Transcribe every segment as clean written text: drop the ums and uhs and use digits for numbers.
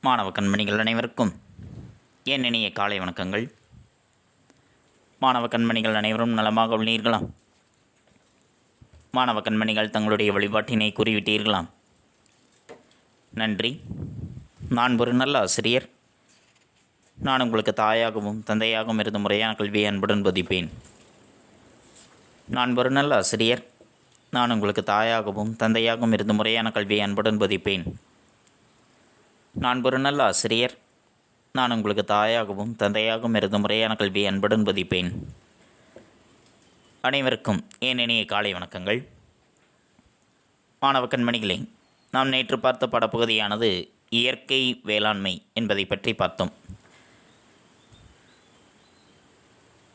மாணவ கண்மணிகள் அனைவருக்கும் என் இனிய காலை வணக்கங்கள். மாணவ கண்மணிகள் அனைவரும் நலமாக உள்ளீர்களா? மாணவ கண்மணிகள் தங்களுடைய வழிபாட்டினை கூறிவிட்டீர்களாம். நன்றி. நான் ஒரு நல்ல ஆசிரியர். நான் உங்களுக்கு தாயாகவும் தந்தையாகவும் இருந்து முறையான கல்வியை அன்புடன் போதிப்பேன். நான் ஒரு நல்ல ஆசிரியர். நான் உங்களுக்கு தாயாகவும் தந்தையாகவும் இருந்து முறையான கல்வியை அன்புடன் போதிப்பேன். நான் ஒரு நல்ல ஆசிரியர். நான் உங்களுக்கு தாயாகவும் தந்தையாகவும் இருந்து முறையான கல்வியை அன்புடன் போதிப்பேன். அனைவருக்கும் என் இனிய காலை வணக்கங்கள். மாணவ கண்மணிகளே, நாம் நேற்று பார்த்த பாடப்பகுதியானது இயற்கை வேளாண்மை என்பதை பற்றி பார்த்தோம்.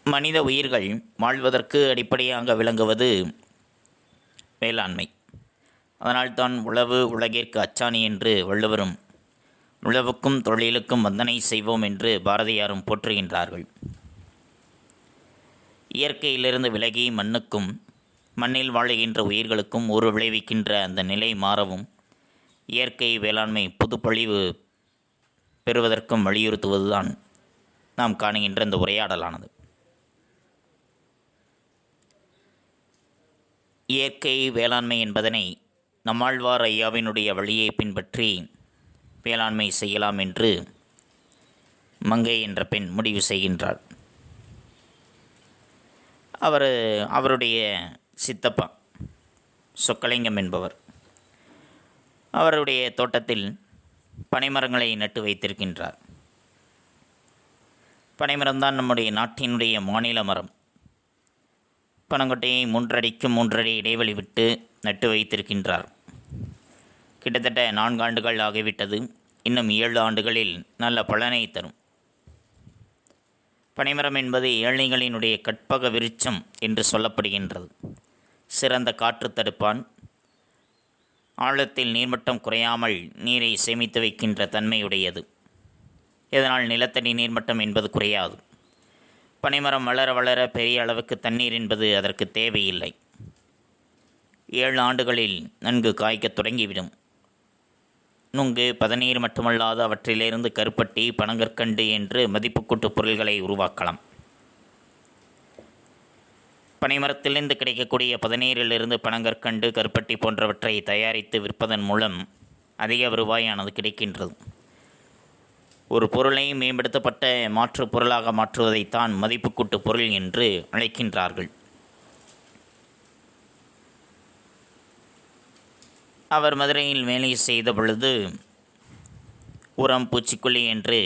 மனித உயிர்கள் வாழ்வதற்கு அடிப்படையாக விளங்குவது வேளாண்மை. அதனால்தான் உழவு உலகிற்கு அச்சாணி என்று வள்ளுவரும், உழவுக்கும் தொழிலுக்கும் வந்தனை செய்வோம் என்று பாரதியாரும் போற்றுகின்றார்கள். இயற்கையிலிருந்து விலகி மண்ணுக்கும் மண்ணில் வாழுகின்ற உயிர்களுக்கும் ஒரு விளைவிக்கின்ற அந்த நிலை மாறவும் இயற்கை வேளாண்மை புதுப்பொழிவு பெறுவதற்கும் வலியுறுத்துவதுதான் நாம் காணுகின்ற இந்த உரையாடலானது. இயற்கை வேளாண்மை என்பதனை நம்மாழ்வார் ஐயாவினுடைய வழியை பின்பற்றி வேளாண்மை செய்யலாம் என்று மங்கை என்ற பெண் முடிவு செய்கின்றார். அவருடைய சித்தப்பா சொக்கலிங்கம் என்பவர் அவருடைய தோட்டத்தில் பனைமரங்களை நட்டு வைத்திருக்கின்றார். பனைமரம்தான் நம்முடைய நாட்டினுடைய மாநில மரம். பனங்கொட்டையை 3 அடி இடைவெளி விட்டு நட்டு வைத்திருக்கின்றார். கிட்டத்தட்ட 4 ஆண்டுகள் ஆகிவிட்டது. இன்னும் 7 ஆண்டுகளில் நல்ல பலனை தரும். பனைமரம் என்பது ஏழைகளினுடைய கற்பக விருட்சம் என்று சொல்லப்படுகின்றது. சிறந்த காற்று தடுப்பான், ஆழத்தில் நீர்மட்டம் குறையாமல் நீரை சேமித்து வைக்கின்ற தன்மையுடையது. இதனால் நிலத்தடி நீர்மட்டம் என்பது குறையாது. பனைமரம் வளர வளர பெரிய அளவுக்கு தண்ணீர் என்பது அதற்கு தேவையில்லை. 7 ஆண்டுகளில் நன்கு காய்க்கத் தொடங்கிவிடும். நுங்கு, பதநீர் மட்டுமல்லாது அவற்றிலிருந்து கருப்பட்டி, பனங்கற்கண்டு என்று மதிப்புக்கூட்டு பொருள்களை உருவாக்கலாம். பனைமரத்திலிருந்து கிடைக்கக்கூடிய பதநீரிலிருந்து பனங்கற்கண்டு, கருப்பட்டி போன்றவற்றை தயாரித்து விற்பதன் மூலம் அதிக வருவாயானது கிடைக்கின்றது. ஒரு பொருளை மேம்படுத்தப்பட்ட மாற்று பொருளாக மாற்றுவதைத்தான் மதிப்புக்கூட்டு பொருள் என்று அழைக்கின்றார்கள். அவர் மதுரையில் வேலை செய்த பொழுது உரம், பூச்சிக்கொல்லி என்று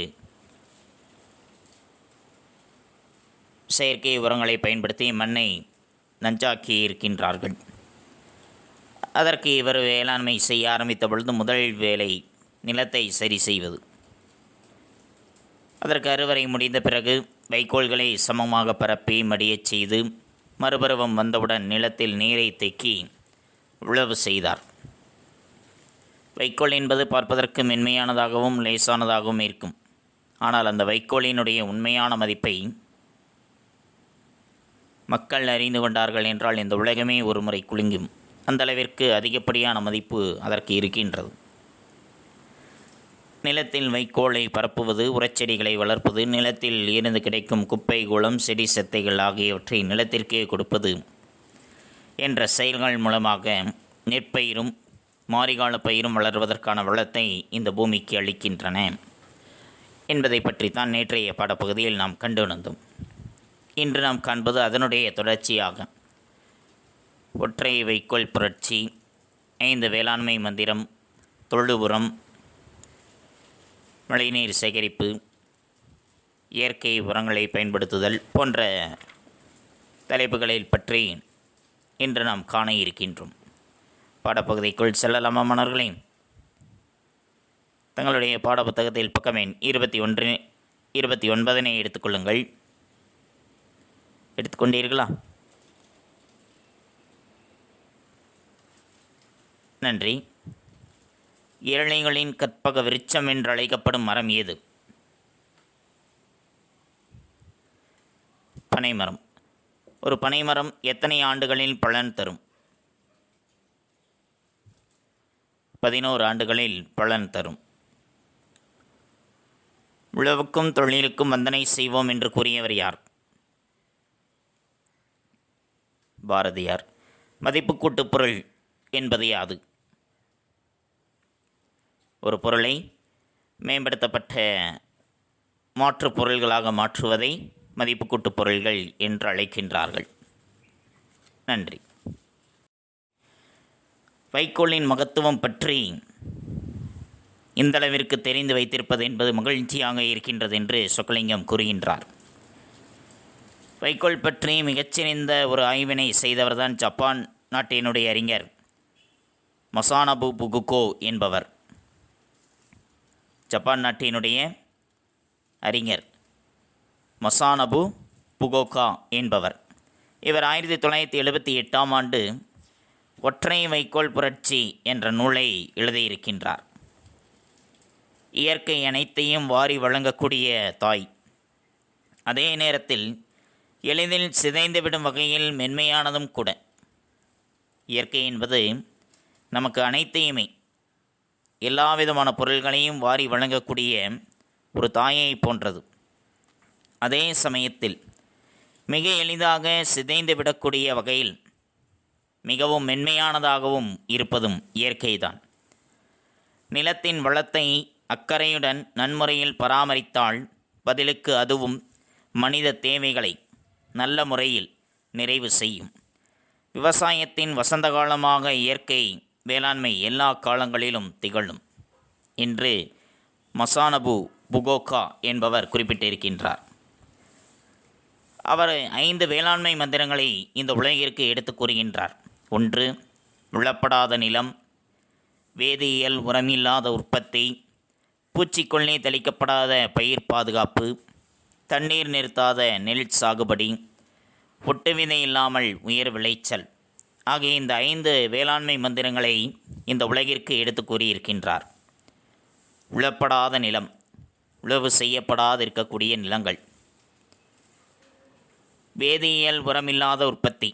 செயற்கை உரங்களை பயன்படுத்தி மண்ணை நஞ்சாக்கி இருக்கின்றார்கள். அதற்கு இவர் வேளாண்மை செய்ய ஆரம்பித்த பொழுது முதல் வேலை நிலத்தை சரி செய்வது. அதற்கு அறுவடை முடிந்த பிறகு வைக்கோல்களை சமமாக பரப்பி மடியச் செய்து மறுபருவம் வந்தவுடன் நிலத்தில் நீரை தேக்கி உழவு செய்தார். வைக்கோல் என்பது பார்ப்பதற்கு மென்மையானதாகவும் லேசானதாகவும் இருக்கும். ஆனால் அந்த வைக்கோலினுடைய உண்மையான மதிப்பை மக்கள் அறிந்து கொண்டார்கள் என்றால் இந்த உலகமே ஒரு முறை குலுங்கும். அந்தளவிற்கு அதிகப்படியான மதிப்பு அதற்கு இருக்கின்றது. நிலத்தில் வைக்கோலை பரப்புவது, உரச்செடிகளை வளர்ப்பது, நிலத்தில் இருந்து கிடைக்கும் குப்பை, குளம், செடி செத்தைகள் ஆகியவற்றை நிலத்திற்கே கொடுப்பது என்ற செயல்கள் மூலமாக நெற்பயிரும் மாரிகால பயிரும் வளர்வதற்கான வளத்தை இந்த பூமிக்கு அளிக்கின்றன என்பதை பற்றித்தான் நேற்றைய பாடப்பகுதியில் நாம் கண்டுணர்ந்தோம். இன்று நாம் காண்பது அதனுடைய தொடர்ச்சியாக ஒற்றை வைக்கோல் புரட்சி, 5 வேளாண்மை மந்திரம், தொழு உரம், மழைநீர் சேகரிப்பு, இயற்கை உரங்களை பயன்படுத்துதல் போன்ற தலைப்புகளில் பற்றி இன்று நாம் காண இருக்கின்றோம். பாடப்பகுதிக்குள் செல்லலாமா மாணவர்களே? தங்களுடைய பாடப்புத்தகத்தில் பக்கம் எண் 29 எடுத்துக்கொள்ளுங்கள். எடுத்துக்கொண்டீர்களா? நன்றி. ஏழைகளின் கற்பக விருட்சம் என்று அழைக்கப்படும் மரம் ஏது? பனைமரம். ஒரு பனைமரம் எத்தனை ஆண்டுகளில் பலன் தரும்? 11 ஆண்டுகளில் பலன் தரும். உழவுக்கும் தொழிலுக்கும் வந்தனை செய்வோம் என்று கூறியவர் யார்? பாரதியார். மதிப்புக்கூட்டுப் பொருள் என்பது யாது? ஒரு பொருளை மேம்படுத்தப்பட்ட மாற்றுப் பொருள்களாக மாற்றுவதை மதிப்புக்கூட்டுப் பொருள்கள் என்று அழைக்கின்றார்கள். நன்றி. வைக்கோலின் மகத்துவம் பற்றி இந்தளவிற்கு தெரிந்து வைத்திருப்பது என்பது மகிழ்ச்சியாக இருக்கின்றது என்று சொக்கலிங்கம் கூறுகின்றார். வைக்கோல் பற்றி மிகச்சிறந்த ஒரு ஆய்வினை செய்தவர்தான் ஜப்பான் நாட்டினுடைய அறிஞர் மசானபு புகுகோ என்பவர். ஜப்பான் நாட்டினுடைய அறிஞர் மசானபு புகோகா என்பவர். இவர் 1978ஆம் ஆண்டு ஒற்றை வைக்கோல் புரட்சி என்ற நூலை எழுதியிருக்கின்றார். இயற்கை அனைத்தையும் வாரி வழங்கக்கூடிய தாய், அதே நேரத்தில் எளிதில் சிதைந்துவிடும் வகையில் மென்மையானதும் கூட. இயற்கை என்பது நமக்கு அனைத்தையுமே, எல்லா விதமான பொருள்களையும் வாரி வழங்கக்கூடிய ஒரு தாயை போன்றது. அதே சமயத்தில் மிக எளிதாக சிதைந்து விடக்கூடிய வகையில் மிகவும் மென்மையானதாகவும் இருப்பதும் இயற்கைதான். நிலத்தின் வளத்தை அக்கறையுடன் நன்முறையில் பராமரித்தால் பதிலுக்கு அதுவும் மனித தேவைகளை நல்ல முறையில் நிறைவு செய்யும். விவசாயத்தின் வசந்த காலமாக இயற்கை வேளாண்மை எல்லா காலங்களிலும் திகழும் என்று மசானபு புகோகா என்பவர் குறிப்பிட்டிருக்கின்றார். அவர் 5 வேளாண்மை மந்திரங்களை இந்த உலகிற்கு எடுத்து கூறுகின்றார். 1. உழப்படாத நிலம், வேதியியல் உரமில்லாத உற்பத்தி, பூச்சிக்கொல்லி தெளிக்கப்படாத பயிர் பாதுகாப்பு, தண்ணீர் நிறுத்தாத நெல் சாகுபடி, ஒட்டு விதை இல்லாமல் உயர் விளைச்சல் ஆகிய இந்த 5 வேளாண்மை மந்திரங்களை இந்த உலகிற்கு எடுத்து கூறியிருக்கின்றார். உழப்படாத நிலம், உழவு செய்யப்படாது இருக்கக்கூடிய நிலங்கள். வேதியியல் உரமில்லாத உற்பத்தி,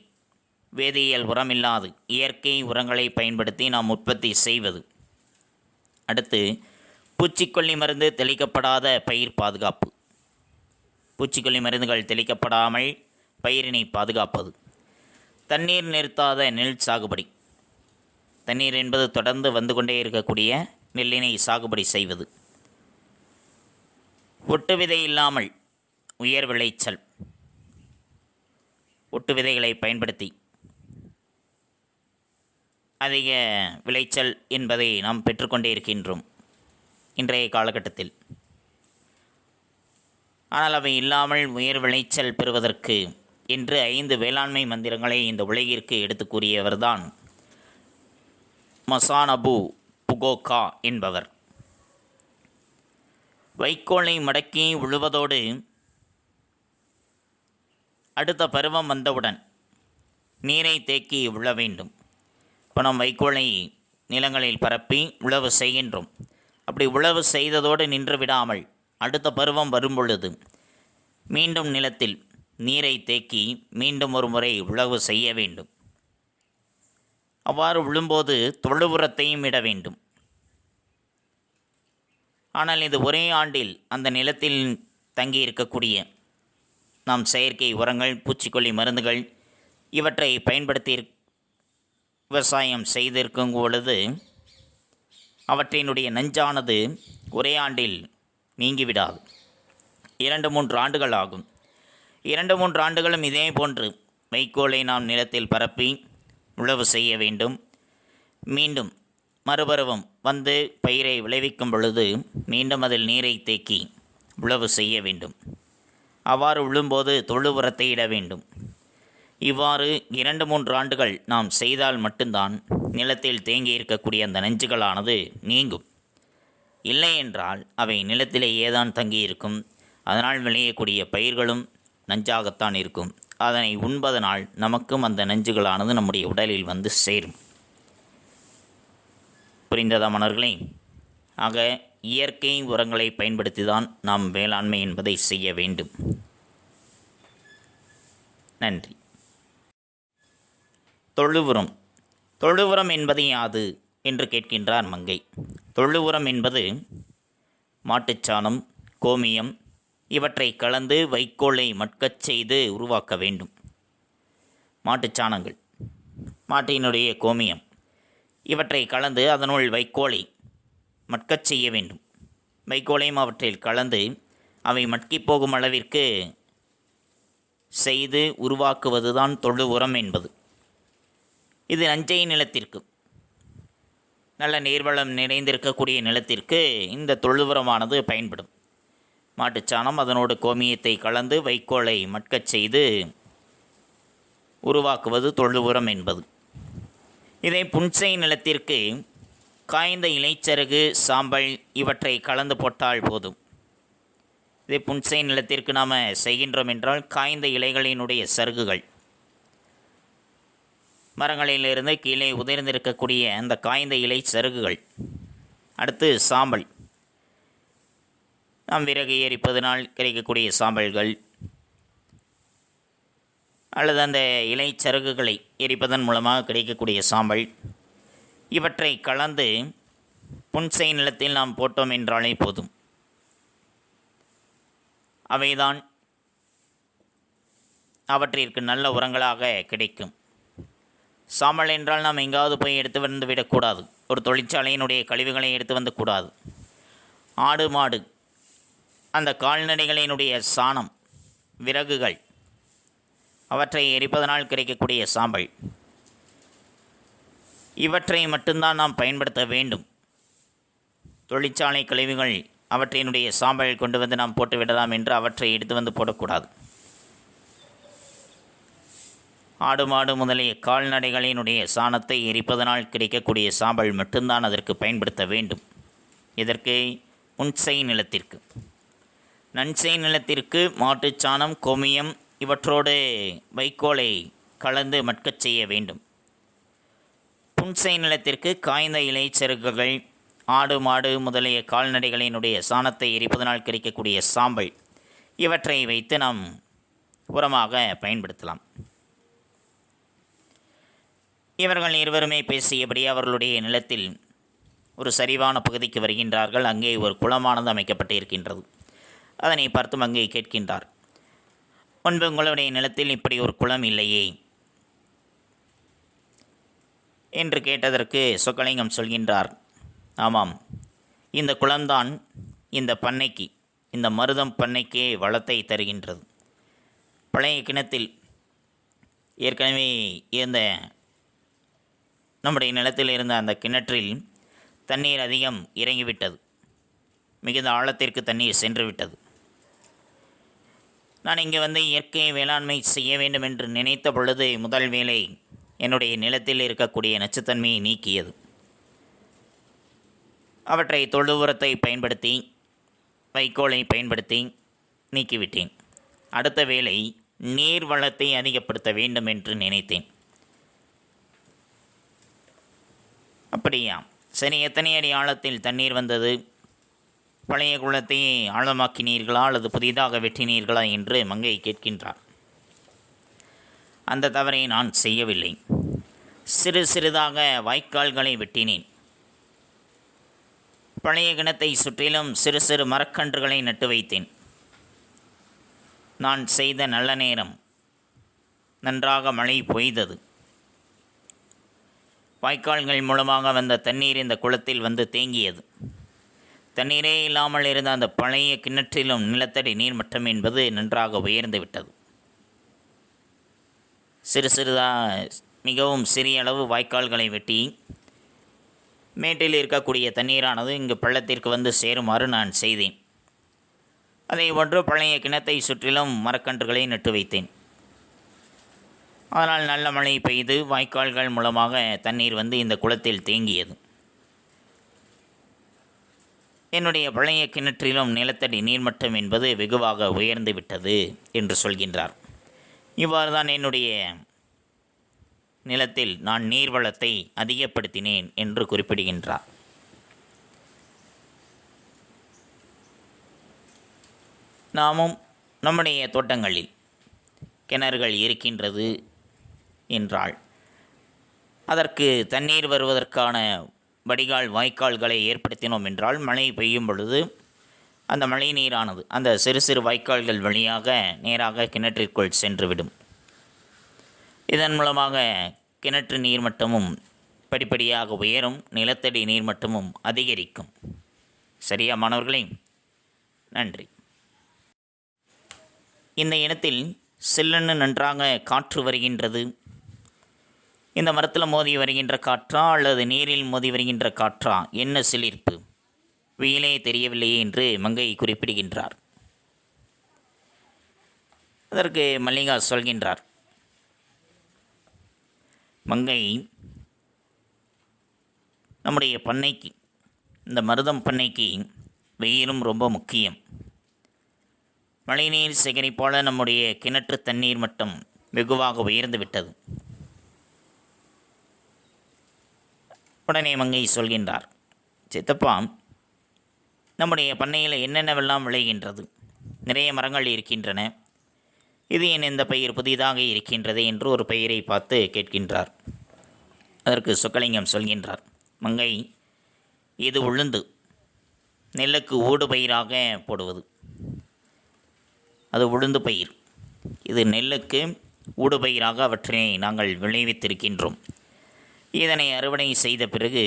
வேதியியல் உரமில்லாது இயற்கை உரங்களை பயன்படுத்தி நாம் உற்பத்தி செய்வது. அடுத்து பூச்சிக்கொல்லி மருந்து தெளிக்கப்படாத பயிர் பாதுகாப்பு, பூச்சிக்கொல்லி மருந்துகள் தெளிக்கப்படாமல் பயிரினை பாதுகாப்பது. தண்ணீர் நிறுத்தாத நெல் சாகுபடி, தண்ணீர் என்பது தொடர்ந்து வந்து கொண்டே இருக்கக்கூடிய நெல்லினை சாகுபடி செய்வது. ஒட்டு விதை இல்லாமல் உயர் விளைச்சல், ஒட்டு விதைகளை பயன்படுத்தி அதிக விளைச்சல் என்பதை நாம் பெற்றுக்கொண்டே இருக்கின்றோம் இன்றைய காலகட்டத்தில். ஆனால் அவை இல்லாமல் உயர் விளைச்சல் பெறுவதற்கு என்று 5 வேளாண்மை மந்திரங்களை இந்த உலகிற்கு எடுத்து கூறியவர்தான் மசானபு புகோகா என்பவர். வைக்கோலை மடக்கி உழுவதோடு அடுத்த பருவம் வந்தவுடன் நீரை தேக்கி உழ வேண்டும். இப்போ நாம் வைக்கோலை நிலங்களில் பரப்பி உழவு செய்கின்றோம். அப்படி உழவு செய்ததோடு நின்று விடாமல் அடுத்த பருவம் வரும்பொழுது மீண்டும் நிலத்தில் நீரை தேக்கி மீண்டும் ஒரு முறை உழவு செய்ய வேண்டும். அவ்வாறு உழும்போது தொழு உரத்தையும் இட வேண்டும். ஆனால் இது ஒரே ஆண்டில் அந்த நிலத்தில் தங்கி இருக்கக்கூடிய நாம் செயற்கை உரங்கள், பூச்சிக்கொல்லி மருந்துகள் இவற்றை பயன்படுத்தி விவசாயம் செய்திருக்கும் பொழுது அவற்றினுடைய நஞ்சானது ஒரே ஆண்டில் நீங்கிவிடாது. 2-3 ஆண்டுகள் ஆகும். 2-3 ஆண்டுகளும் இதே போன்று வைக்கோலை நாம் நிலத்தில் பரப்பி உழவு செய்ய வேண்டும். மீண்டும் மறுபருவம் வந்து பயிரை விளைவிக்கும் பொழுது மீண்டும் அதில் நீரை தேக்கி உழவு செய்ய வேண்டும். அவ்வாறு உழும்போது தொழு உரத்தை இட வேண்டும். இவ்வாறு 2-3 ஆண்டுகள் நாம் செய்தால் மட்டும்தான் நிலத்தில் தேங்கி இருக்கக்கூடிய அந்த நஞ்சுகளானது நீங்கும். இல்லை என்றால் அவை நிலத்திலேயே தான் தங்கியிருக்கும். அதனால் விளையக்கூடிய பயிர்களும் நஞ்சாகத்தான் இருக்கும். அதனை உண்பதனால் நமக்கும் அந்த நஞ்சுகளானது நம்முடைய உடலில் வந்து சேரும். புரிந்ததா மாணவர்களே? ஆக இயற்கை உரங்களை பயன்படுத்தி தான் நாம் வேளாண்மை என்பதை செய்ய வேண்டும். நன்றி. தொழு உரம். தொழு உரம் என்பது யாது என்று கேட்கின்றார் மங்கை. தொழு உரம் என்பது மாட்டுச்சாணம், கோமியம் இவற்றை கலந்து வைக்கோலை மட்கச் செய்து உருவாக்க வேண்டும். மாட்டுச்சாணங்கள், மாட்டினுடைய கோமியம் இவற்றை கலந்து அதனுள் வைக்கோலை மட்கச் செய்ய வேண்டும். வைக்கோலையும் அவற்றில் கலந்து அவை மட்கிப் போகும் அளவிற்கு செய்து உருவாக்குவதுதான் தொழு உரம் என்பது. இது நஞ்சை நிலத்திற்கு, நல்ல நீர்வளம் நிறைந்திருக்கக்கூடிய நிலத்திற்கு இந்த தொழு உரமானது பயன்படும். மாட்டுச்சாணம் அதனோடு கோமியத்தை கலந்து வைக்கோலை மட்கச் செய்து உருவாக்குவது தொழு உரம் என்பது. இதே புன்சை நிலத்திற்கு காய்ந்த இலைச்சருகு, சாம்பல் இவற்றை கலந்து போட்டால் போதும். இதே புன்சை நிலத்திற்கு நாம் செய்கின்றோம் என்றால் காய்ந்த இலைகளினுடைய சருகுகள், மரங்களிலிருந்து கீழே உதிர்ந்திருக்கக்கூடிய அந்த காய்ந்த இலை சருகுகள், அடுத்து சாம்பல், நாம் விறகு எரிப்பதனால் கிடைக்கக்கூடிய சாம்பல்கள் அல்லது அந்த இலை சருகுகளை எரிப்பதன் மூலமாக கிடைக்கக்கூடிய சாம்பல், இவற்றை கலந்து புன்சை நிலத்தில் நாம் போட்டோம் என்றாலே போதும். அவைதான் அவற்றிற்கு நல்ல உரங்களாக கிடைக்கும். சாம்பல் என்றால் நாம் எங்காவது போய் எடுத்து வந்து விடக்கூடாது. ஒரு தொழிற்சாலையினுடைய கழிவுகளை எடுத்து வந்து கூடாது. ஆடு மாடு அந்த கால்நடைகளினுடைய சாணம், விறகுகள் அவற்றை எரிப்பதனால் கிடைக்கக்கூடிய சாம்பல், இவற்றை மட்டும்தான் நாம் பயன்படுத்த வேண்டும். தொழிற்சாலை கழிவுகள் அவற்றினுடைய சாம்பல் கொண்டு வந்து நாம் போட்டு விடலாம் என்று அவற்றை எடுத்து வந்து போடக்கூடாது. ஆடு மாடு முதலிய கால்நடைகளினுடைய சாணத்தை எரிப்பதனால் கிடைக்கக்கூடிய சாம்பல் மட்டும்தான் அதற்கு பயன்படுத்த வேண்டும். இதற்கு புன்சை நிலத்திற்கு. நன்சை நிலத்திற்கு மாட்டுச்சாணம், கோமியம் இவற்றோடு வைக்கோலை கலந்து மட்கச் செய்ய வேண்டும். புன்சை நிலத்திற்கு காய்ந்த இலை செருகுகள், ஆடு மாடு முதலிய கால்நடைகளினுடைய சாணத்தை எரிப்பதனால் கிடைக்கக்கூடிய சாம்பல் இவற்றை வைத்து நாம் உரமாக பயன்படுத்தலாம். இவர்கள் இருவருமே பேசியபடி அவர்களுடைய நிலத்தில் ஒரு சரிவான பகுதிக்கு வருகின்றார்கள். அங்கே ஒரு குளமானது அமைக்கப்பட்டு இருக்கின்றது. அதனை பார்த்து மங்கை கேட்கின்றார், முன்பு உங்களுடைய நிலத்தில் இப்படி ஒரு குளம் இல்லையே என்று கேட்டதற்கு சொக்கலிங்கம் சொல்கின்றார், ஆமாம், இந்த குளம்தான் இந்த பண்ணைக்கு, இந்த மருதம் பண்ணைக்கே வளத்தை தருகின்றது. பழைய கிணத்தில் ஏற்கனவே இருந்த நம்முடைய நிலத்தில் இருந்த அந்த கிணற்றில் தண்ணீர் அதிகம் இறங்கிவிட்டது. மிகுந்த ஆழத்திற்கு தண்ணீர் சென்று விட்டது. நான் இங்கே வந்து இயற்கை வேளாண்மை செய்ய வேண்டும் என்று நினைத்த பொழுது முதல் வேலை என்னுடைய நிலத்தில் இருக்கக்கூடிய நச்சுத்தன்மையை நீக்கியது. அவற்றை தொழு உரத்தை பயன்படுத்தி, வைக்கோலை பயன்படுத்தி நீக்கிவிட்டேன். அடுத்த வேலை நீர் வளத்தை அதிகப்படுத்த வேண்டும் என்று நினைத்தேன். அப்படியா, சரி, எத்தனை அடி ஆழத்தில் தண்ணீர் வந்தது? பழைய குளத்தை ஆழமாக்கினீர்களா அல்லது புதிதாக வெட்டினீர்களா என்று மங்கை கேட்கின்றார். அந்த தவறை நான் செய்யவில்லை. சிறு சிறிதாக வாய்க்கால்களை வெட்டினேன். பழைய கிணத்தை சுற்றிலும் சிறு சிறு மரக்கன்றுகளை நட்டு வைத்தேன். நான் செய்த நல்ல நேரம், நன்றாக மழை பொய்தது. வாய்க்கால்கள் மூலமாக வந்த தண்ணீர் இந்த குளத்தில் வந்து தேங்கியது. தண்ணீரே இல்லாமல் இருந்த அந்த பழைய கிணற்றிலும் நிலத்தடி நீர்மட்டம் என்பது நன்றாக உயர்ந்து விட்டது. மிகவும் சிறிய அளவு வாய்க்கால்களை வெட்டி மேட்டில் இருக்கக்கூடிய தண்ணீரானது இங்கு பள்ளத்திற்கு வந்து சேருமாறு நான் செய்தேன். அதை ஒன்று பழைய கிணத்தை சுற்றிலும் மரக்கன்றுகளை நட்டு வைத்தேன். அதனால் நல்ல மழை பெய்து வாய்க்கால்கள் மூலமாக தண்ணீர் வந்து இந்த குளத்தில் தேங்கியது. என்னுடைய பழைய கிணற்றிலும் நிலத்தடி நீர்மட்டம் என்பது வெகுவாக உயர்ந்து விட்டது என்று சொல்கின்றார். இவ்வாறு தான் என்னுடைய நிலத்தில் நான் நீர்வளத்தை அதிகப்படுத்தினேன் என்று குறிப்பிடுகின்றார். நாமும் நம்முடைய தோட்டங்களில் கிணறுகள் இருக்கின்றது என்றால் அதற்கு தண்ணீர் வருவதற்கான வடிகால் வாய்க்கால்களை ஏற்படுத்தினோம் என்றால் மழை பெய்யும் பொழுது அந்த மழை நீரானது அந்த சிறு சிறு வாய்க்கால்கள் வழியாக நேராக கிணற்றிற்குள் சென்றுவிடும். இதன் மூலமாக கிணற்று நீர்மட்டமும் படிப்படியாக உயரும், நிலத்தடி நீர்மட்டமும் அதிகரிக்கும். சரியா மாணவர்களே? நன்றி. இந்த இனத்தில் சில்லுன்னு நன்றாக காற்று வருகின்றது. இந்த மரத்தில் மோதி வருகின்ற காற்றா அல்லது நீரில் மோதி வருகின்ற காற்றா? என்ன சிலிர்ப்பு, வெயிலே தெரியவில்லையே என்று மங்கை குறிப்பிடுகின்றார். அதற்கு மல்லிகா சொல்கின்றார், மங்கை, நம்முடைய பண்ணைக்கு, இந்த மருதம் பண்ணைக்கு வெயிலும் ரொம்ப முக்கியம். மழைநீர் சேகரிப்பால் நம்முடைய கிணற்று தண்ணீர் மட்டம் வெகுவாக உயர்ந்து விட்டது. உடனே மங்கை சொல்கின்றார், சித்தப்பா, நம்முடைய பண்ணையில் என்னென்னவெல்லாம் விளைகின்றது? நிறைய மரங்கள் இருக்கின்றன. இது என் இந்த பயிர் புதிதாக இருக்கின்றது என்று ஒரு பயிரை பார்த்து கேட்கின்றார். அதற்கு சொக்கலிங்கம் சொல்கின்றார், மங்கை, இது உளுந்து, நெல்லுக்கு ஊடு பயிராக போடுவது. அது உளுந்து பயிர். இது நெல்லுக்கு ஊடுபயிராக அவற்றினை நாங்கள் விளைவித்திருக்கின்றோம். இதனை அறுவடை செய்த பிறகு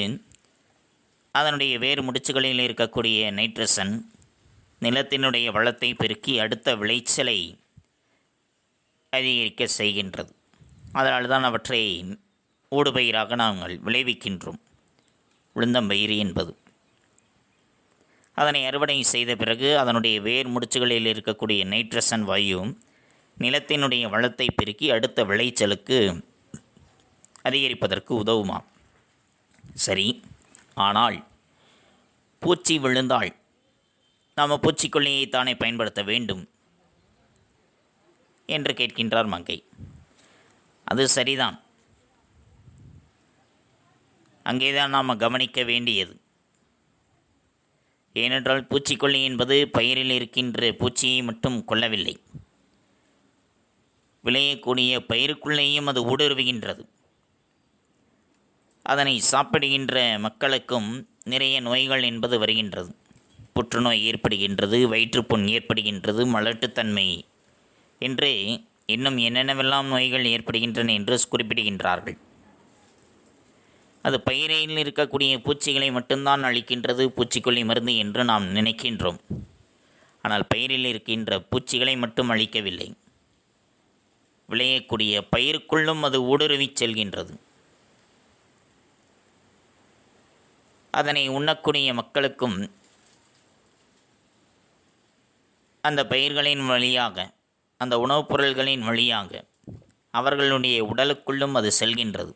அதனுடைய வேறு முடிச்சுகளில் இருக்கக்கூடிய நைட்ரசன் நிலத்தினுடைய வளத்தை பெருக்கி அடுத்த விளைச்சலை அதிகரிக்க செய்கின்றது. அதனால் தான் அவற்றை ஊடுபயிராக நாங்கள் விளைவிக்கின்றோம். உளுந்தம்பயிர் என்பது அதனை அறுவடை செய்த பிறகு அதனுடைய வேர் முடிச்சுகளில் இருக்கக்கூடிய நைட்ரசன் வாயு நிலத்தினுடைய வளத்தை பெருக்கி அடுத்த விளைச்சலுக்கு அதிகரிப்பதற்கு உதவுமா? சரி, ஆனால் பூச்சி விழுந்தால் நாம் பூச்சிக்கொல்லியை தானே பயன்படுத்த வேண்டும் என்று கேட்கின்றார் மங்கை. அது சரிதான், அங்கேதான் நாம் கவனிக்க வேண்டியது. ஏனென்றால் பூச்சிக்கொல்லி என்பது பயிரில் இருக்கின்ற பூச்சியை மட்டும் கொல்லவில்லை, விளையக்கூடிய பயிருக்குள்ளேயும் அது ஊடுருவுகின்றது. அதனை சாப்பிடுகின்ற மக்களுக்கும் நிறைய நோய்கள் என்பது வருகின்றது. புற்றுநோய் ஏற்படுகின்றது, வயிற்றுப்புண் ஏற்படுகின்றது, மலட்டுத்தன்மை என்று இன்னும் என்னென்னவெல்லாம் நோய்கள் ஏற்படுகின்றன என்று குறிப்பிடுகின்றார்கள். அது பயிரில் இருக்கக்கூடிய பூச்சிகளை மட்டும்தான் அழிக்கின்றது பூச்சிக்கொல்லி மருந்து என்று நாம் நினைக்கின்றோம். ஆனால் பயிரில் இருக்கின்ற பூச்சிகளை மட்டும் அழிக்கவில்லை, விளையக்கூடிய பயிருக்குள்ளும் அது ஊடுருவி செல்கின்றது. அதனை உண்ணக்கூடிய மக்களுக்கும் அந்த பயிர்களின் வழியாக, அந்த உணவுப் பொருள்களின் வழியாக அவர்களுடைய உடலுக்குள்ளும் அது செல்கின்றது.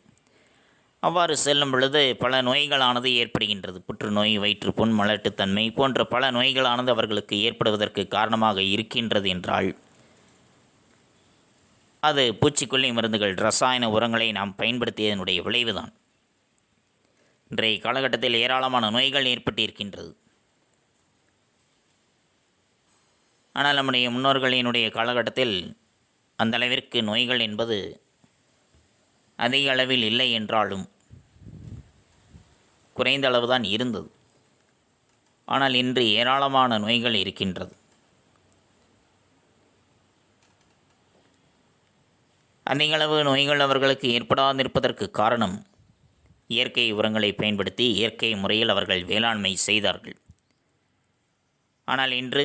அவ்வாறு செல்லும் பொழுது பல நோய்களானது ஏற்படுகின்றது. புற்றுநோய், வயிற்றுப்புண், மலட்டுத்தன்மை போன்ற பல நோய்களானது அவர்களுக்கு ஏற்படுவதற்கு காரணமாக இருக்கின்றது என்றால் அது பூச்சிக்கொல்லி மருந்துகள், ரசாயன உரங்களை நாம் பயன்படுத்தியதனுடைய விளைவுதான். இன்றைய காலகட்டத்தில் ஏராளமான நோய்கள் ஏற்பட்டிருக்கின்றது. ஆனால் நம்முடைய முன்னோர்களினுடைய காலகட்டத்தில் அந்த அளவிற்கு நோய்கள் என்பது அதிக அளவில் இல்லை என்றாலும் குறைந்த அளவுதான் இருந்தது. ஆனால் இன்று ஏராளமான நோய்கள் இருக்கின்றது. அதிக அளவு நோய்கள் அவர்களுக்கு ஏற்படாதிருப்பதற்கு காரணம் இயற்கை உரங்களை பயன்படுத்தி இயற்கை முறையில் அவர்கள் வேளாண்மை செய்தார்கள். ஆனால் இன்று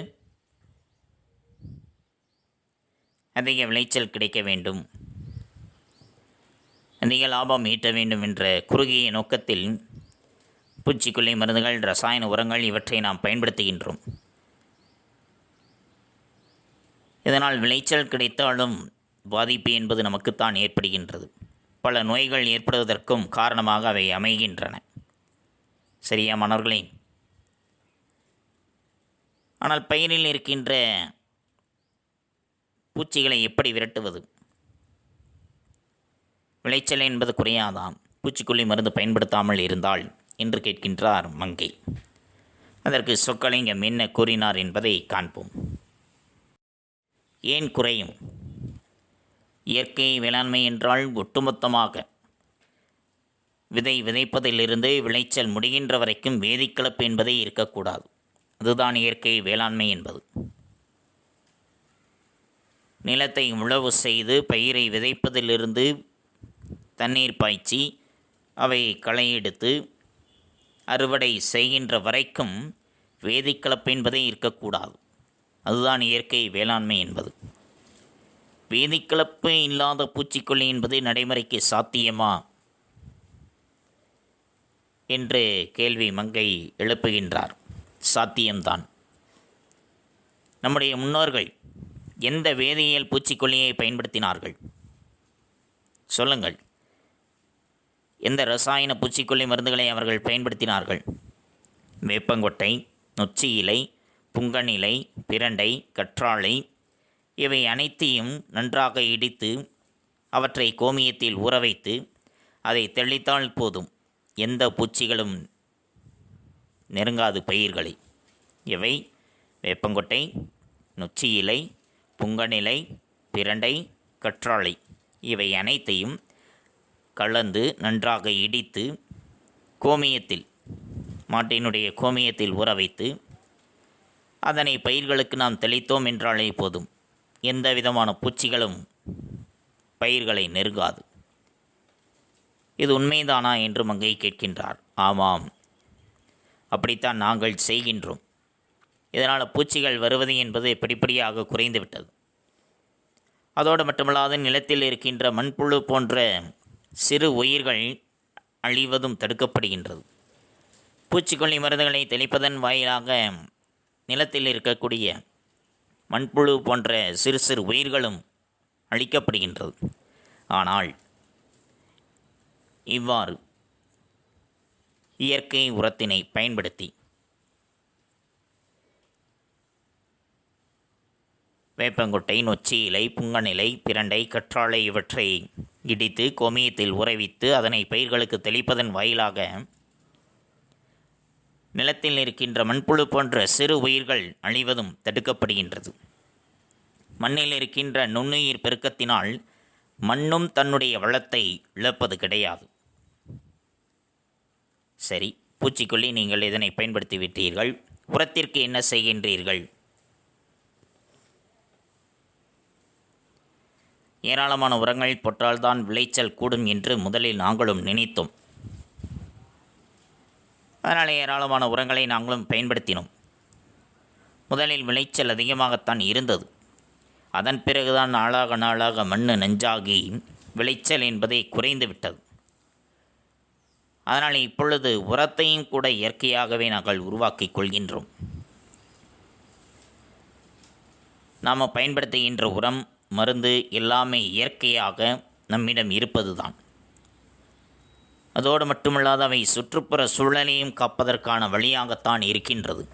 அதிக விளைச்சல் கிடைக்க வேண்டும், அதிக லாபம் ஈட்ட வேண்டும் என்ற குறுகிய நோக்கத்தில் பூச்சிக்கொல்லி மருந்துகள், ரசாயன உரங்கள் இவற்றை நாம் பயன்படுத்துகின்றோம். இதனால் விளைச்சல் கிடைத்தாலும் பாதிப்பு என்பது நமக்குத்தான் ஏற்படுகின்றது. பல நோய்கள் ஏற்படுவதற்கும் காரணமாக அவை அமைகின்றன. சரியா மாணவர்களே? ஆனால் பயிரில் இருக்கின்ற பூச்சிகளை எப்படி விரட்டுவது? விளைச்சல் என்பது குறையாதான் பூச்சிக்கொல்லி மருந்து பயன்படுத்தாமல் இருந்தால் என்று கேட்கின்றார் மங்கை. அதற்கு சொக்கலிங்கம் என்ன கூறினார் என்பதை காண்போம். ஏன் குறையும்? இயற்கை வேளாண்மை என்றால் ஒட்டுமொத்தமாக விதை விதைப்பதிலிருந்து விளைச்சல் முடிகின்ற வரைக்கும் வேதிக்கலப்பு என்பதே இருக்கக்கூடாது. அதுதான் இயற்கை வேளாண்மை என்பது. நிலத்தை உழவு செய்து பயிரை விதைப்பதிலிருந்து தண்ணீர் பாய்ச்சி அவை களை எடுத்து அறுவடை செய்கின்ற வரைக்கும் வேதிக்கலப்பு என்பதே இருக்கக்கூடாது. அதுதான் இயற்கை வேளாண்மை என்பது. வேதிக்கலப்பு இல்லாத பூச்சிக்கொல்லி என்பது நடைமுறைக்கு சாத்தியமா என்று கேள்வி மங்கை எழுப்புகின்றார். சாத்தியம்தான். நம்முடைய முன்னோர்கள் எந்த வேதியியல் பூச்சிக்கொல்லியை பயன்படுத்தினார்கள் சொல்லுங்கள்? எந்த ரசாயன பூச்சிக்கொல்லி மருந்துகளை அவர்கள் பயன்படுத்தினார்கள்? வேப்பங்கொட்டை, நொச்சி இலை, புங்கன் இலை, பிரண்டை, கற்றாழை இவை அனைத்தையும் நன்றாக இடித்து அவற்றை கோமியத்தில் ஊற வைத்து அதை தெளித்தால் போதும், எந்த பூச்சிகளும் நெருங்காது பயிர்களை. இவை வேப்பங்கொட்டை, நொச்சி இலை, புங்கன் இலை, பிரண்டை, கற்றாழை இவை அனைத்தையும் கலந்து நன்றாக இடித்து கோமியத்தில், மாட்டினுடைய கோமியத்தில் ஊற வைத்து அதனை பயிர்களுக்கு நாம் தெளித்தோம் என்றாலே போதும், எந்த விதமான பூச்சிகளும் பயிர்களை நெருங்காது. இது உண்மைதானா என்று மங்கை கேட்கின்றார். ஆமாம், அப்படித்தான் நாங்கள் செய்கின்றோம். இதனால் பூச்சிகள் வருவது என்பது படிப்படியாக குறைந்துவிட்டது. அதோடு மட்டுமல்லாது நிலத்தில் இருக்கின்ற மண்புழு போன்ற சிறு உயிர்கள் அழிவதும் தடுக்கப்படுகின்றது. பூச்சிக்கொல்லி மருந்துகளை தெளிப்பதன் வாயிலாக நிலத்தில் இருக்கக்கூடிய மண்புழு போன்ற சிறு சிறு உயிர்களும் அழிக்கப்படுகின்றது. ஆனால் இவ்வாறு இயற்கை உரத்தினை பயன்படுத்தி வேப்பங்கொட்டை, நொச்சி இலை, புங்கன் இலை, பிரண்டை, கற்றாழை இவற்றை இடித்து கோமியத்தில் ஊறவித்து அதனை பயிர்களுக்கு தெளிப்பதன் வாயிலாக நிலத்தில் இருக்கின்ற மண்புழு போன்ற சிறு உயிர்கள் அழிவதும் தடுக்கப்படுகின்றது. மண்ணில் இருக்கின்ற நுண்ணுயிர் பெருக்கத்தினால் மண்ணும் தன்னுடைய வளத்தை இழப்பது கிடையாது. சரி, பூச்சிக்கொல்லி நீங்கள் இதனை பயன்படுத்தி விட்டீர்கள். உரத்திற்கு என்ன செய்கின்றீர்கள்? ஏராளமான உரங்கள் போட்டால்தான் விளைச்சல் கூடும் என்று முதலில் நாங்களும் நினைத்தோம். அதனால் ஏராளமான உரங்களை நாங்களும் பயன்படுத்தினோம். முதலில் விளைச்சல் அதிகமாகத்தான் இருந்தது. அதன் பிறகுதான் நாளாக நாளாக மண் நஞ்சாகி விளைச்சல் என்பதை குறைந்து விட்டது. அதனால் இப்பொழுது உரத்தையும் கூட இயற்கையாகவே நாங்கள் உருவாக்கிக் கொள்கின்றோம். நாம் பயன்படுத்துகின்ற உரம், மருந்து எல்லாமே இயற்கையாக நம்மிடம் இருப்பது தான். அதோடு மட்டுமல்லாது அவை சுற்றுப்புற சூழலையும் காப்பதற்கான வழியாகத்தான் இருக்கின்றது.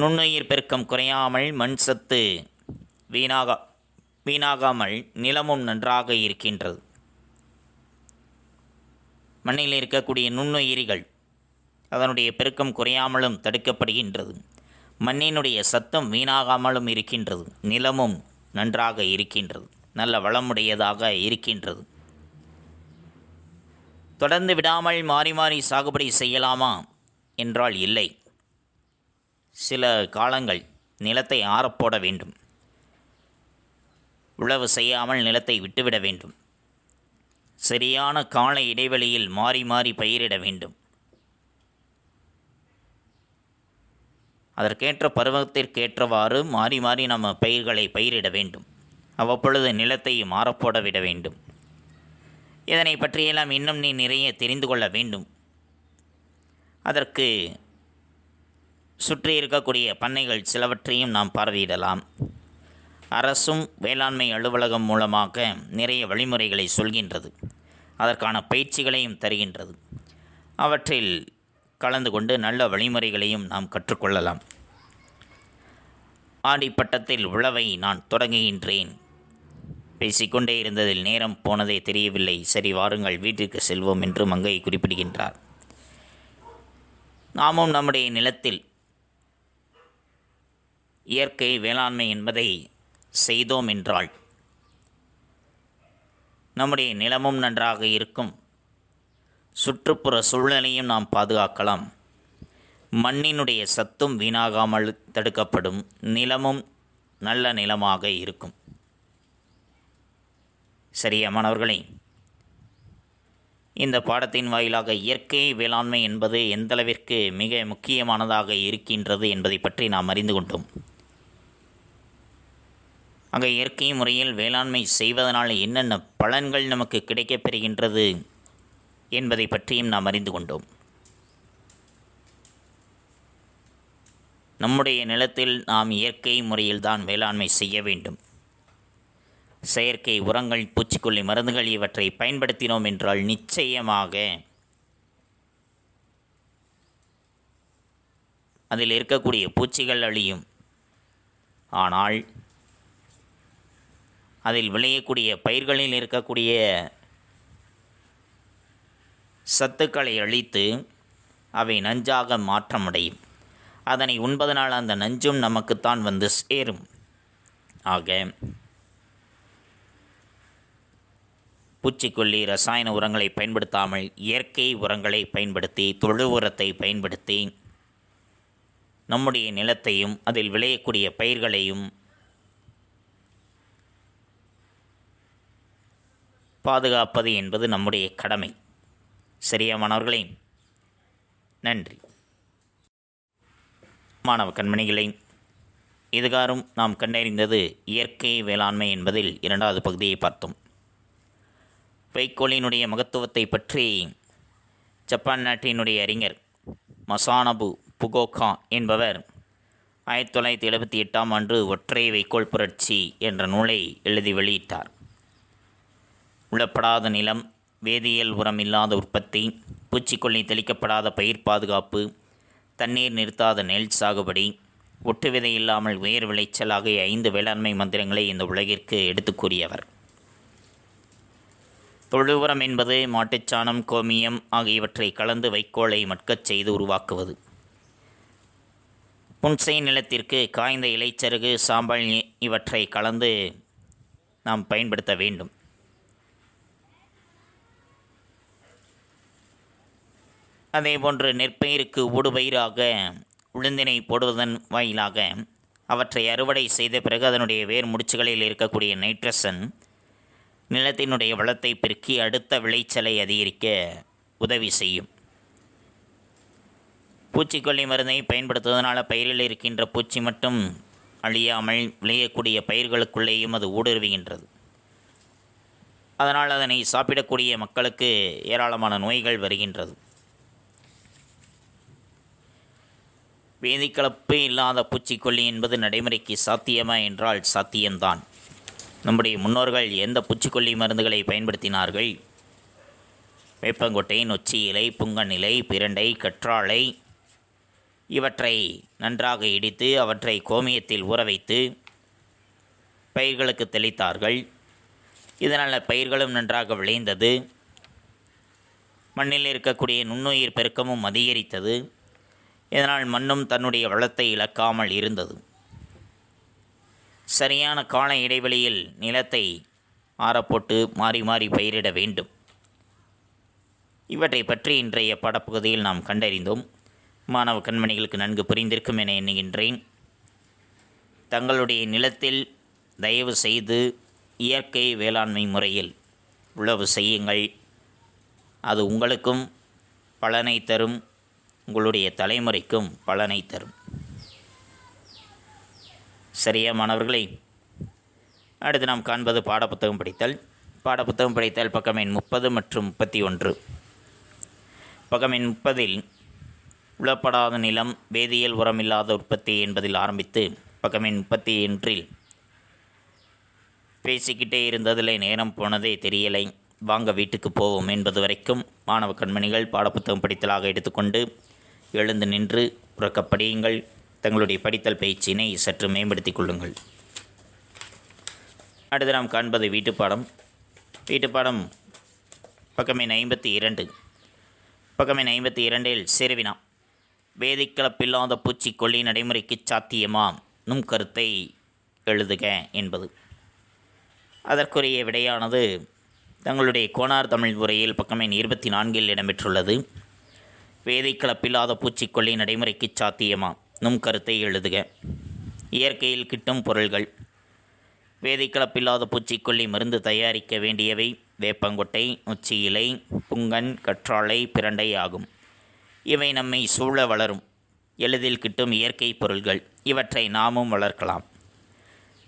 நுண்ணுயிர் பெருக்கம் குறையாமல் மண் சத்து வீணாகாமல் நிலமும் நன்றாக இருக்கின்றது. மண்ணில் இருக்கக்கூடிய நுண்ணுயிரிகள் அதனுடைய பெருக்கம் குறையாமலும் தடுக்கப்படுகின்றது. மண்ணினுடைய சத்தம் வீணாகாமலும் இருக்கின்றது. நிலமும் நன்றாக இருக்கின்றது, நல்ல வளமுடையதாக இருக்கின்றது. தொடர்ந்து விடாமல் மாறி மாறி சாகுபடி செய்யலாமா என்றால் இல்லை. சில காலங்கள் நிலத்தை ஆறப்போட வேண்டும். உழவு செய்யாமல் நிலத்தை விட்டுவிட வேண்டும். சரியான கால இடைவெளியில் மாறி மாறி பயிரிட வேண்டும். அதற்கேற்ற பருவத்திற்கேற்றவாறு மாறி மாறி நம்ம பயிர்களை பயிரிட வேண்டும். அவ்வப்பொழுது நிலத்தை மாறப்போட விட வேண்டும். இதனை பற்றியெல்லாம் இன்னும் நீ நிறைய தெரிந்து கொள்ள வேண்டும். அதற்கு சுற்றி இருக்கக்கூடிய பண்ணைகள் சிலவற்றையும் நாம் பார்வையிடலாம். அரசும் வேளாண்மை அலுவலகம் மூலமாக நிறைய வழிமுறைகளை சொல்கின்றது. அதற்கான பயிற்சிகளையும் தருகின்றது. அவற்றில் கலந்து கொண்டு நல்ல வழிமுறைகளையும் நாம் கற்றுக்கொள்ளலாம். ஆடிப்பட்டத்தில் உழவை நான் தொடங்குகின்றேன். பேசிக்கொண்டே இருந்ததில் நேரம் போனதே தெரியவில்லை. சரி, வாருங்கள் வீட்டிற்கு செல்வோம் என்று மங்கை குறிப்பிடுகின்றார். நாமும் நம்முடைய நிலத்தில் இயற்கை வேளாண்மை என்பதை செய்தோம் என்றால் நம்முடைய நிலமும் நன்றாக இருக்கும். சுற்றுப்புற சூழலையும் நாம் பாதுகாக்கலாம். மண்ணினுடைய சத்தும் வீணாகாமல் தடுக்கப்படும், நிலமும் நல்ல நிலமாக இருக்கும். சரியா மாணவர்களே? இந்த பாடத்தின் வாயிலாக இயற்கை வேளாண்மை என்பது எந்தளவிற்கு மிக முக்கியமானதாக இருக்கின்றது என்பதை பற்றி நாம் அறிந்து கொண்டோம். ஆக இயற்கை முறையில் வேளாண்மை செய்வதனால் என்னென்ன பலன்கள் நமக்கு கிடைக்கப் பெறுகின்றது என்பதை பற்றியும் நாம் அறிந்து கொண்டோம். நம்முடைய நிலத்தில் நாம் இயற்கை முறையில்தான் வேளாண்மை செய்ய வேண்டும். செயற்கை உரங்கள், பூச்சிக்கொல்லி மருந்துகள் இவற்றை பயன்படுத்தினோம் என்றால் நிச்சயமாக அதில் இருக்கக்கூடிய பூச்சிகள் அழியும். ஆனால் அதில் விளையக்கூடிய பயிர்களில் இருக்கக்கூடிய சத்துக்களை அழித்து அவை நஞ்சாக மாற்றமடையும். அதனை உண்பதனால் அந்த நஞ்சும் நமக்குத்தான் வந்து சேரும். ஆக பூச்சிக்கொல்லி ரசாயன உரங்களை பயன்படுத்தாமல் இயற்கை உரங்களை பயன்படுத்தி, தொழு உரத்தை பயன்படுத்தி நம்முடைய நிலத்தையும் அதில் விளையக்கூடிய பயிர்களையும் பாதுகாப்பது என்பது நம்முடைய கடமை. சரியா மாணவர்களே? நன்றி. மாணவ கண்மணிகளை, இதுகாரும் நாம் கண்டறிந்தது இயற்கை வேளாண்மை என்பதில் இரண்டாவது பகுதியை பார்த்தோம். வைக்கோலினுடைய மகத்துவத்தை பற்றி ஜப்பான் நாட்டினுடைய அறிஞர் மசானபு புகோகா என்பவர் 1978ஆம் ஆண்டு ஒற்றை வைக்கோல் புரட்சி என்ற நூலை எழுதி வெளியிட்டார். உழப்படாத நிலம், வேதியியல் உரம் இல்லாத உற்பத்தி, பூச்சிக்கொல்லி தெளிக்கப்படாத பயிர் பாதுகாப்பு, தண்ணீர் நிறுத்தாத நெல் சாகுபடி, ஒட்டு விதை இல்லாமல் உயர் விளைச்சல் ஆகிய 5 வேளாண்மை மந்திரங்களை இந்த உலகிற்கு எடுத்து கூறியவர். தொழு உரம் என்பது மாட்டுச்சாணம், கோமியம் ஆகியவற்றை கலந்து வைக்கோலை மட்கச் செய்து உருவாக்குவது. புன்சை நிலத்திற்கு காய்ந்த இலைச்சருகு, சாம்பல் இவற்றை கலந்து நாம் பயன்படுத்த வேண்டும். அதேபோன்று நெற்பயிருக்கு ஊடுபயிராக உளுந்தினை போடுவதன் வாயிலாக அவற்றை அறுவடை செய்த பிறகு அதனுடைய வேர் முடிச்சுகளில் இருக்கக்கூடிய நைட்ரசன் நிலத்தினுடைய வளத்தை பெருக்கி அடுத்த விளைச்சலை அதிகரிக்க உதவி செய்யும். பூச்சிக்கொல்லி மருந்தை பயன்படுத்துவதனால் பயிரில் இருக்கின்ற பூச்சி மட்டும் அழியாமல் விளையக்கூடிய பயிர்களுக்குள்ளேயும் அது ஊடுருவுகின்றது. அதனால் அதனை சாப்பிடக்கூடிய மக்களுக்கு ஏராளமான நோய்கள் வருகின்றது. வேதிக்கலப்பு இல்லாத பூச்சிக்கொல்லி என்பது நடைமுறைக்கு சாத்தியமா என்றால் சாத்தியம்தான். நம்முடைய முன்னோர்கள் எந்த பூச்சிக்கொல்லி மருந்துகளை பயன்படுத்தினார்கள்? வேப்பங்கொட்டை, நொச்சி இலை, புங்கன் இலை, பிரண்டை, கற்றாழை இவற்றை நன்றாக இடித்து அவற்றை கோமியத்தில் ஊற வைத்து பயிர்களுக்கு தெளித்தார்கள். இதனால் பயிர்களும் நன்றாக விளைந்தது. மண்ணில் இருக்கக்கூடிய நுண்ணுயிர் பெருக்கமும் அதிகரித்தது. இதனால் மண்ணும் தன்னுடைய வளத்தை இழக்காமல் இருந்தது. சரியான கால இடைவெளியில் நிலத்தை ஆறப்போட்டு மாறி மாறி பயிரிட வேண்டும். இவற்றை பற்றி இன்றைய பாடப்பகுதியில் நாம் கண்டறிந்தோம். மாணவ கண்மணிகளுக்கு நன்கு புரிந்திருக்கும் என எண்ணுகின்றேன். தங்களுடைய நிலத்தில் தயவு செய்து இயற்கை வேளாண்மை முறையில் உழவு செய்யுங்கள். அது உங்களுக்கும் பலனை தரும், உங்களுடைய தலைமுறைக்கும் பலனை தரும். சரியா மாணவர்களே? அடுத்து நாம் காண்பது பாடப்புத்தகம் படித்தல். பாடப்புத்தகம் படித்தல் பக்கம் எண் 30 மற்றும் 31. பக்கம் எண் 30இல் உழப்படாத நிலம், வேதியியல் உரமில்லாத உற்பத்தி என்பதில் ஆரம்பித்து பக்கம் எண் 31இல் பேசிக்கிட்டே இருந்ததில் நேரம் போனதே தெரியலை, வாங்க வீட்டுக்கு போவோம் என்பது வரைக்கும் மாணவ கண்மணிகள் பாடப்புத்தகம் படித்தலாக எடுத்துக்கொண்டு எழுந்து நின்று உறக்க படியுங்கள். தங்களுடைய படித்தல் பயிற்சியினை சற்று மேம்படுத்திக் கொள்ளுங்கள். அடுத்து நாம் காண்பது வீட்டுப்பாடம். வீட்டுப்பாடம் பக்கம் எண் 52. பக்கம் எண் 52இல் சிறுவினா, வேதிக்கலப்பில்லாத பூச்சிக்கொல்லி நடைமுறைக்கு சாத்தியமா நும் கருத்தை எழுதுக என்பது. அதற்குரிய விடையானது தங்களுடைய கோனார் தமிழ் உரையில் பக்கம் எண் 24இல் இடம்பெற்றுள்ளது. வேதி கலப்பில்லாத பூச்சிக்கொல்லி நடைமுறைக்கு சாத்தியமா? நும் கருத்தை எழுதுக. இயற்கையில் கிட்டும் பொருள்கள். வேதிக்கலப்பில்லாத பூச்சிக்கொல்லி மருந்து தயாரிக்க வேண்டியவை வேப்பங்கொட்டை, நொச்சி இலை, புங்கன், கற்றாழை, பிரண்டை ஆகும். இவை நம்மை சூழ வளரும் எளிதில் கிட்டும் இயற்கை பொருள்கள். இவற்றை நாமும் வளர்க்கலாம்.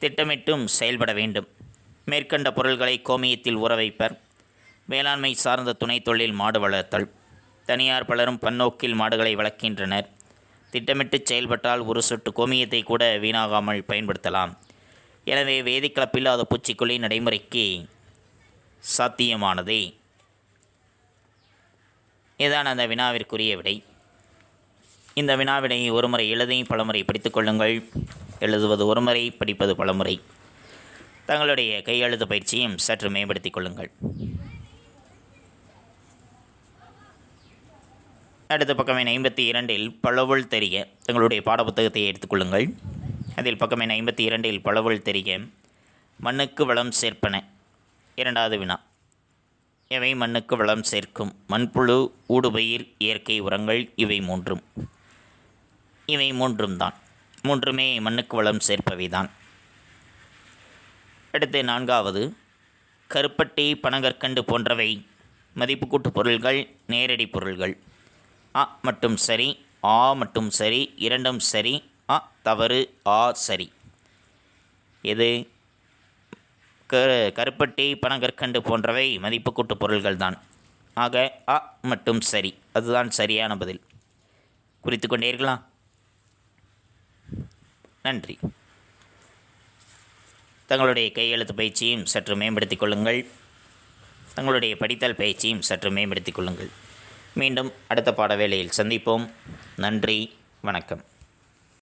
திட்டமிட்டும் செயல்பட வேண்டும். மேற்கண்ட பொருள்களை கோமியத்தில் ஊற வைப்பர். வேளாண்மை சார்ந்த துணை தொழில் மாடு வளர்த்தல். தனியார் பலரும் பன்னோக்கில் மாடுகளை வளர்க்கின்றனர். திட்டமிட்டு செயல்பட்டால் ஒரு சொட்டு கோமியத்தை கூட வீணாகாமல் பயன்படுத்தலாம். எனவே வேதிக்கலப்பில்லாத பூச்சிக்கொல்லி நடைமுறைக்கு சாத்தியமானதே. இதுதான் அந்த வினாவிற்குரிய விடை. இந்த வினாவினை ஒருமுறை எழுதி பலமுறை படித்துக் கொள்ளுங்கள். எழுதுவது ஒருமுறை, படிப்பது பலமுறை. தங்களுடைய கையெழுத்து பயிற்சியும் சற்று மேம்படுத்திக் கொள்ளுங்கள். அடுத்த பக்கம் எண் 52 பழவுள் தெரிய. தங்களுடைய பாடப்புத்தகத்தை எடுத்துக்கொள்ளுங்கள். அதில் பக்கம் எண் 52 பழவுள் தெரிய. மண்ணுக்கு வளம் சேர்ப்பன. இரண்டாவது வினா. எவை மண்ணுக்கு வளம் சேர்க்கும்? மண்புழு, ஊடுபயிர், இயற்கை உரங்கள். இவை மூன்றும் தான். மூன்றுமே மண்ணுக்கு வளம் சேர்ப்பவை தான். அடுத்து நான்காவது. கருப்பட்டி, பனங்கற்கண்டு போன்றவை மதிப்புக்கூட்டு பொருள்கள், நேரடி பொருள்கள். அ மட்டும் சரி, ஆ மட்டும் சரி, இரண்டும் சரி. அ தவறு, ஆ சரி. இது கருப்பட்டி, பனங்கற்கண்டு போன்றவை மதிப்புக்கூட்டு பொருள்கள் தான். ஆக அ மட்டும் சரி, அதுதான் சரியான பதில். குறித்து கொண்டீர்களா? நன்றி. தங்களுடைய கையெழுத்து பயிற்சியும் சற்று மேம்படுத்திக் கொள்ளுங்கள். தங்களுடைய படித்தல் பயிற்சியும் சற்று மேம்படுத்திக் கொள்ளுங்கள். மீண்டும் அடுத்த பாட வேளையில் சந்திப்போம். நன்றி, வணக்கம்.